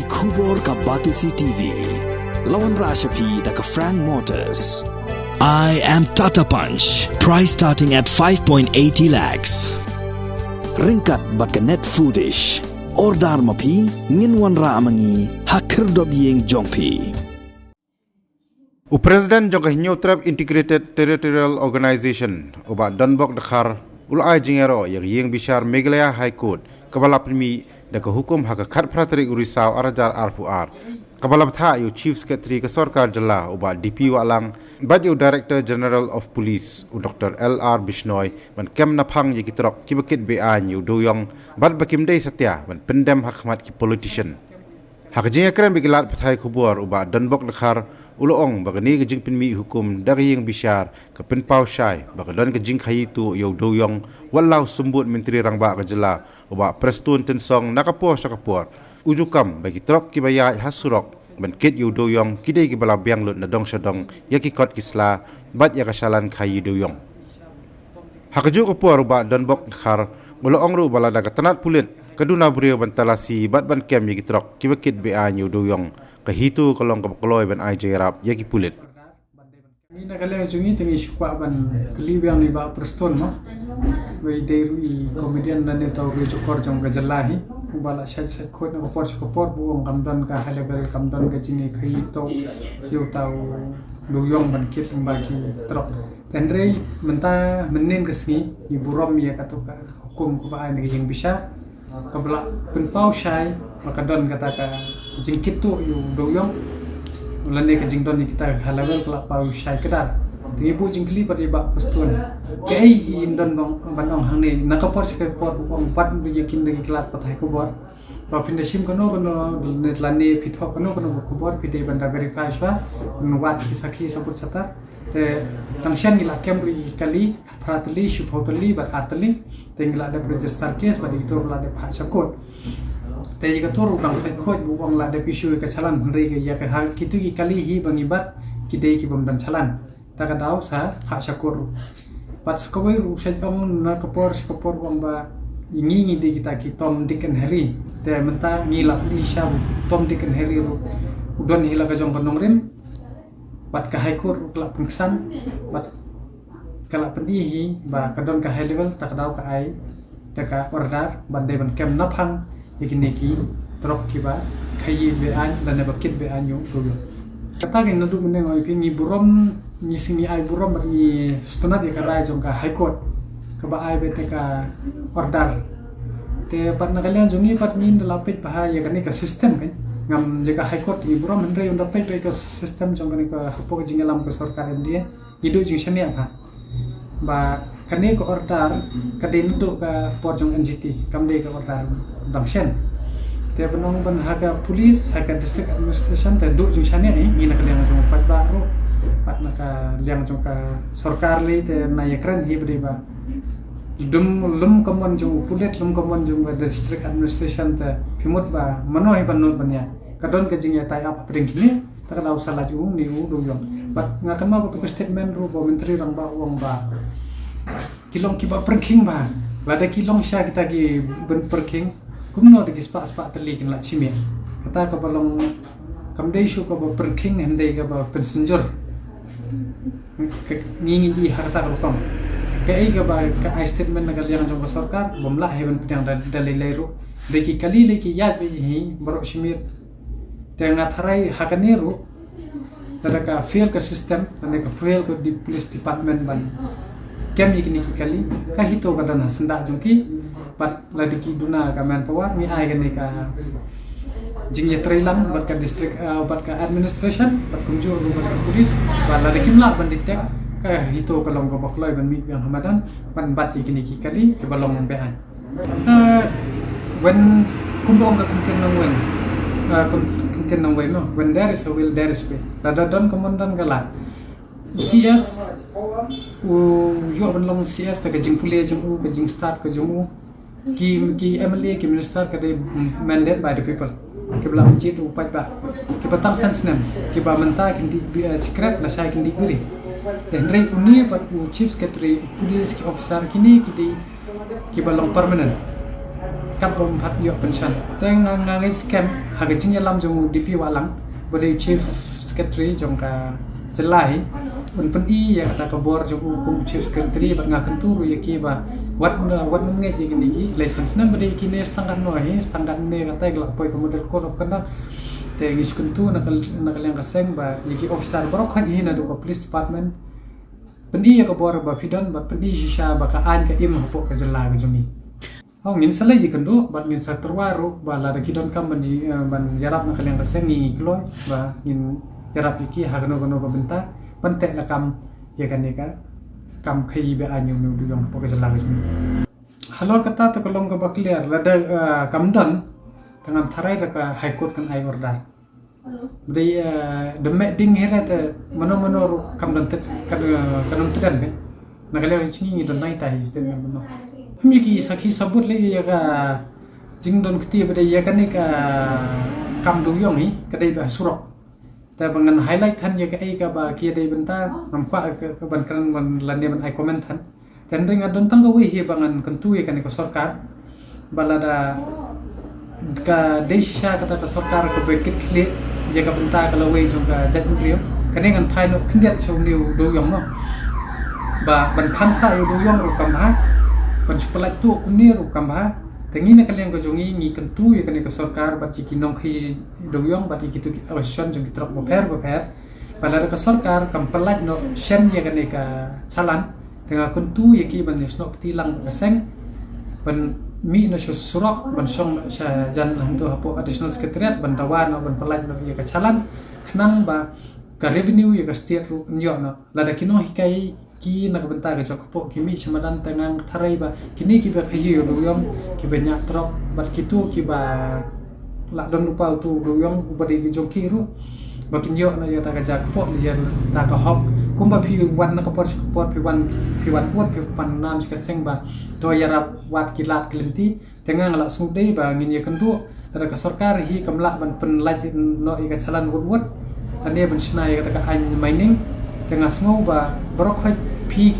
Kubor ka Batisi TV. Lawan Rashapi da ka Frank Motors. I am Tata Punch. Price starting at 5.80 lakhs. Ringkat bat ka net foodish. Ordar mapi nginwan ra amangi hakir dobyeng jongpi. President jong New Trap Integrated Territorial Organization uba Donbok Dakhar ulai jingero yang bishar Meghalaya High Court kabala primi da ka hukum haka khat pratrik urisau arajar arfuar kabala tha yu Chief Secretary ka Sarkar Jilla uba DP walang bad yu Director General of Police u Dr. LR Bishnoi man kem naphang yikitrok kibakit bean yu doyong bad bakim dei satya man pendem hakmat ki politician haka jingakran bigilat pathai khubor uba Donbok Dakhar uloong bagani ke jing pinmi hukum dari yang bishar ke penpau syai bagadon ke jing khayitu yo doyong walau sembut menteri rangba ke jela uba prestun tensong nakapor sakapor ujukam bagi trok kibaya hasurok benkit yo doyong kidai ki bala biang lut nadong sadong yakikot kisla bat ya kasalan khayi doyong hakaju kapor uba Donbok Dakhar uloong ru bala daga tanat pulit kaduna brio bantalasi bat ban kem yakitrok kibakit bea yo doyong kahitu kalong kapakoloy ban ay jayrap yaki pulit. Mina kalian jungi tengi syukwa ban kelibiang ni ba preston mo. Wei derui komedian dan tau be cokor jong gajalahi. Ubala syad khot na kopor buong kamdan ka halebel kamdan ka jini khito yo tau doyong ban kit bagi trok. Tendre menta menin kesni iburom ya katuka hukum ko ba ay naging bisa. Kabla penpau syai makadon kata ka jingkit tu yung doyong ulane ka jingdon ni kita halawel kala pau syai kedar tibu jingkli pada ba pustun kei indon bang banong hangne nakapor sekapor bang pat yakin lagi kelat patai kubor pa pindasim kono net lane pithok kono kubor pide banda verify swa nuwat kisaki sabut satar te tangshan gila kembri kali pratli shupotli bat atli tengila ada register case badi itu la de phachakot te jika tur bang sai khoj buang la de isu ke salan hendai ke ya ke hal kitu ki kali hi bangibat kidei ki bomdan salan ta ka dau sa phachakot pat skowai ru sajong na kapor buang ba ingi de kita ki Tom Dick and Harry te menta ngilap isya Tom Dick and Harry ru udon hila ka jong panong rim bat ka high court kelak pengsan bat kelak pendihi ba kadon ka high level tak dau ka ai daka ordar bande ban kem naphang iki trok kiba khayi be an dan bakit be anyu doyo kata gen nadu mene ngoi pingi burom ni singi ai burom ni stunat ya kadai jong ka high court ka ba ai be ka ordar te pat nakalian jongi pat min dalapit bahaya kan ka system kan ngam jika high court ni buram andre unda pe ke system jong kan ka hapo ke jingalam ke sarkar dia hidu jing shania ha ba kane ko ordar kadin tu ka por jong NGT kamde ka ordar dangshen te benong ban haga police haga district administration te du jing shania ni nak liang jong pat baru pat nak liang jong ka sarkar li te nayakran hi bde ba lum komon jong pulit lum komon jong district administration te pimut ba mano hi banut banya kadon ke jing ya tai up pring kini tak lau salah jung ni u doyong bat ngakan mau tu statement ru bo menteri rang ba uang ba kilong kiba perking ba lada kilong sya kita gi ben perking kumno de spa teli kin la chimi kata ka balong kamdei shu ka ba perking hendai ka ba pensenjor ngingi i harta ka kom kai ka ba ka statement nagal yang jong sarkar bomla heaven pedang dalilai ru deki kali leki yat be hi baro shimir tengah tharai hakaniru tadaka fail ke system tadaka fail ke di police department ban kem ikini kali kahito kadana senda jungki pat ladiki duna ka manpower mi ai kan ka jingya trailang bat ka district bat ka administration bat kunju ru bat ka police bat ladiki mla ban ditek kahito kalong ko bakloi ban mi yang hamadan ban bat ikini kali ke balong behan when kumbong ka kuntin nangwen kuntin nangwen no when there is a will there is way lada don komandan kala CS yo banlong CS ta jing pule jing u jing start ka jung ki MLA ki minister ka de mandate by the people ki bla uji tu pat ba ki patang sense nem ki ba menta ki secret na sai ki di biri Henry uni pat chief secretary police ki officer kini ki balong permanent kat bompat yo pension teng ngangai scam haga jing yalam jong DP walang bade chief secretary jong ka jelai un pen I ya kata kabor jong hukum chief secretary bat ngakan turu ya ki ba wat nge ji gini ki license nan bade ki ne standard no hi standard ne kata gelak poi model code of conduct te ngis kuntu nakal yang kaseng ba yaki officer borok kan hi na do police department pen I ya kabor ba pidon ba pen I shisha ba ka an ka im hapo ka jela ga jumi hong ngin salai ji kendu bat ngin sa terwaru ba la da kidon kam ban ji ban yarap nakal yang kaseng ni kloy ba ngin yarap iki hagno gono ba benta pentek na kam ya kan ka kam khai be anyu nu du yong poke sala gasmi halor kata to kolong ka clear lada kam don tangam tharai ka high court kan ai order dei demek ding hera te mano kam don tet kadon tedan be nagale chini ni don nai tai isten mano mi ki sakhi sabut le ya ka jing don kti be ya kan ka kam du yong ni kadai ba surokแต่บางงานไฮไลท์ทันยังไอ้กับบาเกียร์ได้บรรดานำกว่ากับบันกันบันลันเดียมันไอคอมเมนต์ทันแต่เรื่องงานดนตั้งก็วิ่งบางงานกันตู้ยังกันก็สอดการบาลาดากับเดชิชากับสอดการกับเบกิตคลียังกับบรรดากับเราวิ่งจงกับจัดมุกเรียวกันเองกันภายนอกขึ้นเดียดชมนิวดูยองเนาะบาบันคันสายดูยองรูปกำบ้าบันชุบไลตู้คุนี่รูปกำบ้าแต่งี้นักเรียนก็จงงี้กันตู้ยังกันก็สอดการบัดจีกินน้องขี้ดูยองบัดจีกิตุเอาชนจงกิตรอกบ่แพ้บัดแล้วก็สอดการกำปลัดเนาะเช่นยังกันก็ชาลันแต่ก็คนตู้ยังกี้บันเนี่ยสนกตีลังก็เซ็งบันมีเนาะชุดสุรกบันช่องจันหันตัวฮับ additional secretariat บันตะวันเนาะบันปลัดเนาะยังก็ชาลันขนังบ่กับ revenue ยังก็ state รูนยอเนาะแล้วแต่กินน้องฮิกายki nak bentar ke cokpo kimi semadan tengang tharai ba kini ki ba khayi doyom ki ba nyak trop bat kitu ki ba la don lupa tu doyom ba di joki ru ba kinyo na ya ta ka jakpo ni ya ta ka hop kum ba phi wan na ka pot phi wan wat phi pan nam ka seng ba to ya rap wat kilat kelinti tengang la su dei ba ngin ya kendu ada ka sarkar hi kamla ban pen laj no i ka chalan wot ane ban snai ka an mining tengah semua barok pi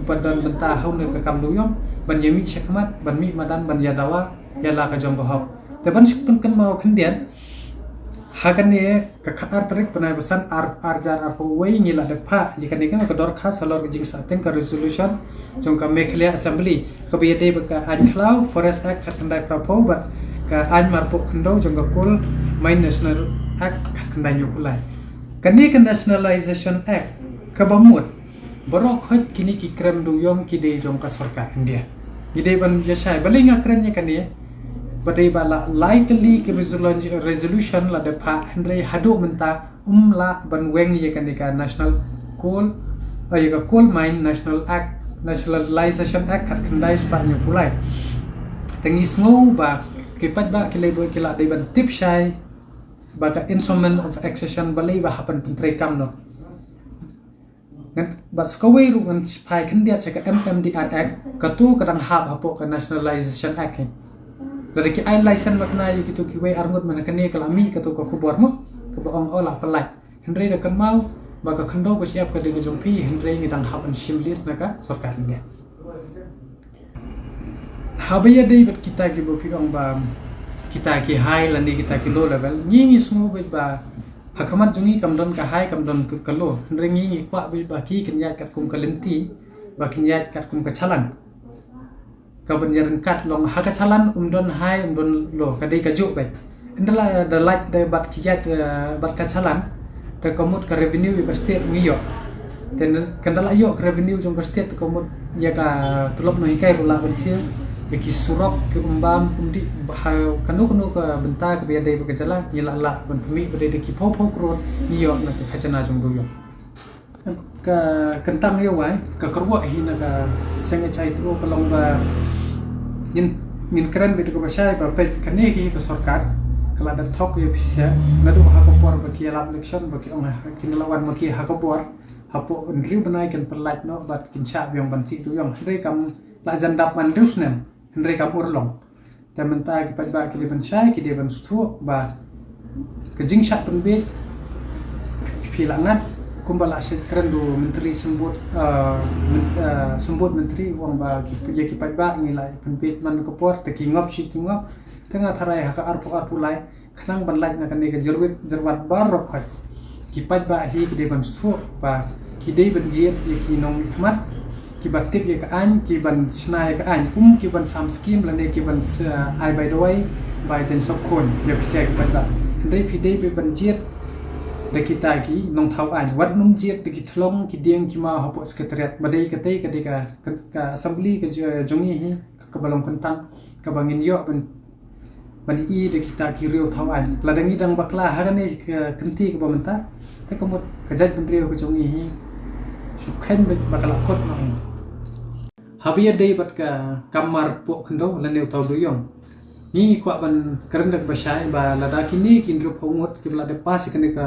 badan benta haun ke kam duyom ban yemi syakmat ban mi madan ban yadawa yala ka jong bahop te ban sipun kan mau kendian hakan ne ka khatar tarik panai pesan arjar arfo wei ngila de pha jikan ne kan ka dor khas halor jing sa teng ka resolution jong ka mekhlia assembly ka bi de ka an khlau forest act khandai prapo bat ka an marpo khndo jong ka kul main national act khandai nyukulai kani ka nationalization act kabamut borok hot kini ki krem du yom ki de jom ka sarkar India ide ban yashai balinga kremnya kan ya badai bala likely ki resolution la de pha andre hadu menta la ban weng ye kan ka national coal ka coal mine national act nationalization act khat khandai spa nyu pulai tengis ngau ba ki pat ba ki lebo ki la de ban tip shai ba ka instrument of accession balai ba hapan pentre kam no but skawai rungan pai kendia cek MMDR Act katu kadang hab hapo ke nationalization act dari ki ai license makna yu kitu ki wei arngot mana kene kalami katu ko kubor mo ke boong olah pelai henry da kan mau baka khando ko siap ke de jongpi henry ngidang hab an simlis naka sarkar india habaya dei bet kita ki bo pi ong ba kita ki high landi kita ki low level ngi sungu ba hakamat jungi kamdon ka hai kamdon ka lo rengi ngi kwa bi baki kinyat kat kum kalenti bakinyat kat kum ka chalan ka banjaran kat long ha ka chalan don hai don lo ka dei ka ju bai indala da like da bat kiyat bat ka chalan ka komut ka revenue ka state ngi yo ten kandala yo ka revenue jong ka state komut ya ka tulop no hikai rula bansil yaki surok ke umbam umdi kanu ke benta ke biadai berkejala nyala ban pemi bade de ki pho krot niyo na ke khachana jong do yo ka kentang yo wai ka kerwa hina ka senge chai tro kalong ba nin kran be ko basai ba pe kane ki ka sarkar kala da thok yo pisia na do ha ko por ba ki lab election ba ki ong kin lawan ma ki ha ko por hapo riu banai kan perlat no bat kin cha byong banti tu yong re kam la jandap man rusnem henry kam urlong tamenta ki padba ki ban shai ki de ban stu ba ke jing shat pun be philangat kumbala syed keren do menteri sembut sembut menteri uang ba kipai ba ngilai penpit man kopor te kingop shi kingop tengah tharai haka arpu lai khnang ban lai na kan ne jerwat bar rok khai kipai ba hi kide ban stu ba kide ban jiet ye ki nong hikmat ki baktip ye ka an ki ban snai ka an ki ban sam scheme la ne ki ban ai by the way by zen sok khon ye psia ki ban ba dei pide be ban jiet de kita ki nong thau an wat num jiet de ki thlong ki dieng ki ma hapo sekretariat badai ka tei ka assembly ka jongi hi ka balong kentang ka bangin yo ban i de kita ki riu thau an ladangi dang bakla harane kenti ka bamenta te komot ka jaj ban riu ka jongi hi sukhen bakala kot ma habia dei bat ka kamar po khndo la neu tau do yong ni kwa ban kerendak basai ba lada kini kindro phongot ki lada pas kene ka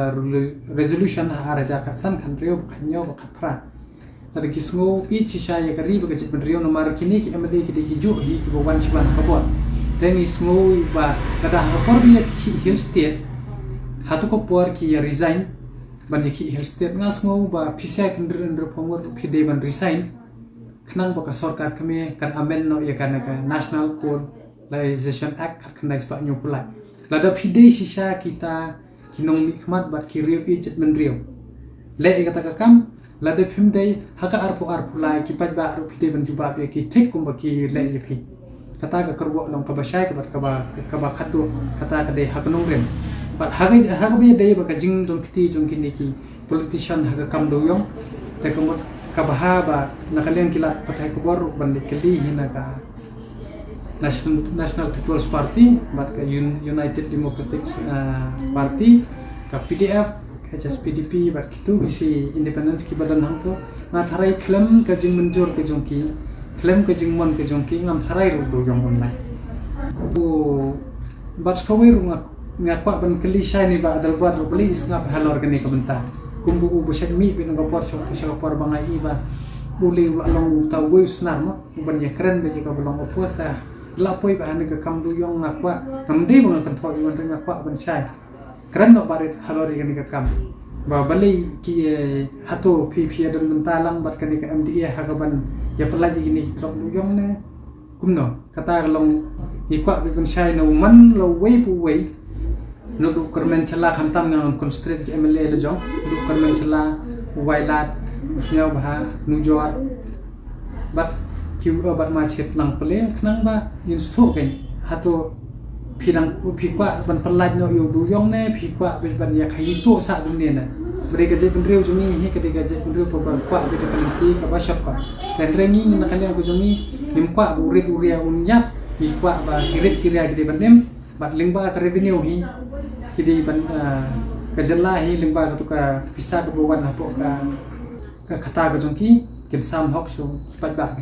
resolution haraja ka san kan rio khanyo ba khapra lada kisngo i chisha ya kari ba chit ban rio no mar kini ki amade ki de ju hi ki bo wan chiban ka bo then isngo ba lada hapor bi ki hill state hatu ko por ki resign ban ki hill state ngasngo ba phisa kindro phongot phi de ban resign khnang ba ka sarkar kame kan amen no ya kan ka national code Legalization Act kena sebab nyukulai. Lada pide sisa kita kinong nikmat bat kirio icet menrio. Le kata kakam lada pimdei haka arpu lai kipat ba arpu pide benjuba be ki tek kum baki le yepi. Kata ka kerbo long kabasai kabat kaba khatu kata ka dei hak nong rem. Bat haka be dei baka jing dong kiti jong kini ki politician haka kam doyong te kumot kabaha ba nakalian kilat patai kubor bandi keli hina ka National People's Party, bat ke United Democratic Party, ke PDF, HSPDP, bat gitu isi independence ki badan hang tu, na tharai klaim ke jing menjur ke jongki, klaim ke jing mon ke jongki ngam tharai ru do jong online. Bu bat kawai ru ngakwa ban keli shai ni ba adal buat ru beli isngap halor ke ni kabenta. Kumbu u beset mi bin ngapor syok bangai ba. Uli long tau gue sunar mo, ban ya keren be ka belong opos ta. Lapoi ba ane ka kamdu yong ngakwa namde mga kanto iwan rin ngakwa ban syai keren no barit halori kani ka kam ba balai ki hato pi dan mentalang bat kani ka MDA hagaban ya pelaji gini trok yong ne kumno kata long ikwa bi ban syai no man lo way pu way no du kermen chala khamtam ngang constraint ki MLA le jong du kermen chala wailat usnya bah nujor bat kiu bat macet lang pele knang ba yin sto kan hato pidang pikwa ban pelaj no yo du yong ne pikwa ban ya khai to sa dum ne na mereka je pendriu jumi hi ketika je pendriu ko ban kwa be kalenti ka ba shop ka dan rengi na kalian ko jumi nim kwa bu rit uria unya pikwa ba kirit kiria gede bandem bat lingba ka revenue hi kidi ban ka jalla hi lingba ka to ka pisa ka bawan hapo ka kata ka jongki kin sam hok so pat ba